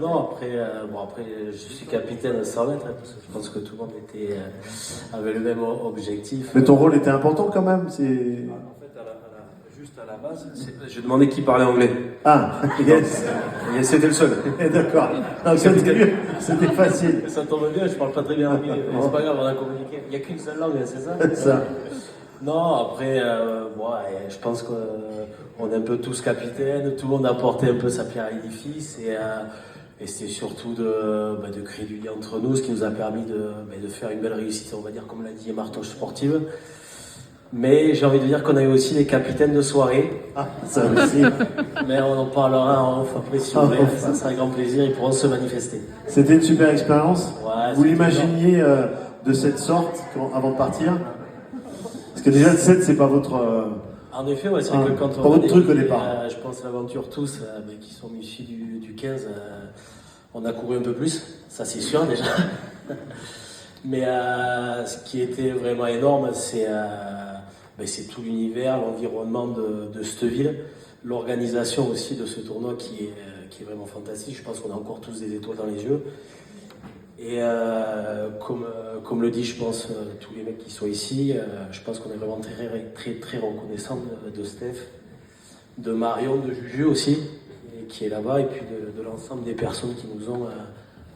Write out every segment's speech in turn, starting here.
Non, après, je suis capitaine sans l'être, hein, parce que je pense que tout le monde avait le même objectif. Mais ton rôle était important quand même. C'est... En fait, juste à la base, je demandais qui parlait anglais. Ah, yes. Et c'était le seul. D'accord. Non, c'était facile. Ça tombe bien, je parle pas très bien anglais. C'est pas grave, on a communiqué. Il n'y a qu'une seule langue, c'est ça? Ça. Non, après, je pense qu'on est un peu tous capitaines, tout le monde a apporté un peu sa pierre à l'édifice et c'était surtout de créer du lien entre nous, ce qui nous a permis de faire une belle réussite, on va dire, comme l'a dit Martoche Sportive. Mais j'ai envie de dire qu'on a eu aussi des capitaines de soirée. Ah, ça aussi. Mais on en parlera en off après si vous voulez, ça sera un grand plaisir, ils pourront se manifester. C'était une super expérience. Ouais, vous l'imaginiez de cette sorte avant de partir? Parce que déjà le 7 c'est pas votre... En effet, ouais, c'est vrai que quand pas votre truc au départ. Je pense l'aventure tous, qui sont issus du 15, on a couru un peu plus, ça c'est sûr déjà. Mais ce qui était vraiment énorme, c'est tout l'univers, l'environnement de cette ville, l'organisation aussi de ce tournoi qui est vraiment fantastique. Je pense qu'on a encore tous des étoiles dans les yeux. Et comme le dit, je pense, tous les mecs qui sont ici, je pense qu'on est vraiment très reconnaissant de Steph, de Marion, de Juju aussi, qui est là-bas, et puis de l'ensemble des personnes qui nous ont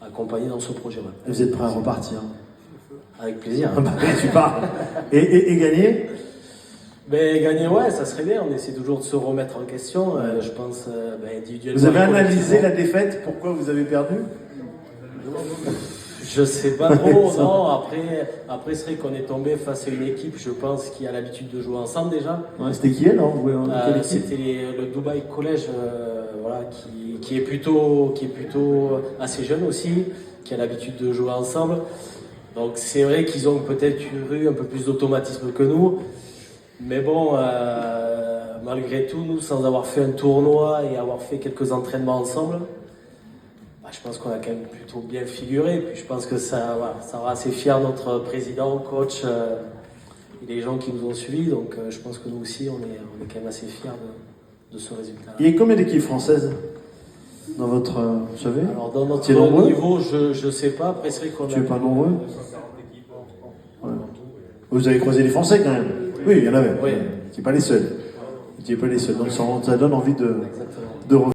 accompagnés dans ce projet. Ouais. Vous êtes prêts à repartir? Avec plaisir. Tu parles. Et gagner? Mais gagner, ouais, ça serait bien. On essaie toujours de se remettre en question. Je pense individuellement. Vous avez analysé la défaite? Pourquoi vous avez perdu? Je sais pas trop, non. Après c'est vrai qu'on est tombé face à une équipe, je pense, qui a l'habitude de jouer ensemble déjà. Ouais, c'était qui alors? C'était le Dubaï College, qui est plutôt assez jeune aussi, qui a l'habitude de jouer ensemble. Donc c'est vrai qu'ils ont peut-être eu un peu plus d'automatisme que nous. Mais bon, malgré tout, nous, sans avoir fait un tournoi et avoir fait quelques entraînements ensemble, je pense qu'on a quand même plutôt bien figuré. Puis je pense que ça rend assez fier notre président, coach et les gens qui nous ont suivis. Donc je pense que nous aussi, on est quand même assez fiers de ce résultat. Il y a combien d'équipes françaises dans votre... vous savez? Alors dans notre nombreux niveau, je sais pas. Après, c'est vrai qu'on Tu es pas nombreux? Ouais. Vous avez croisé les Français quand même? Oui, il y en avait. Oui. Vous n'étiez pas les seuls. Vous n'étiez pas les seuls. Donc ça donne envie de revenir.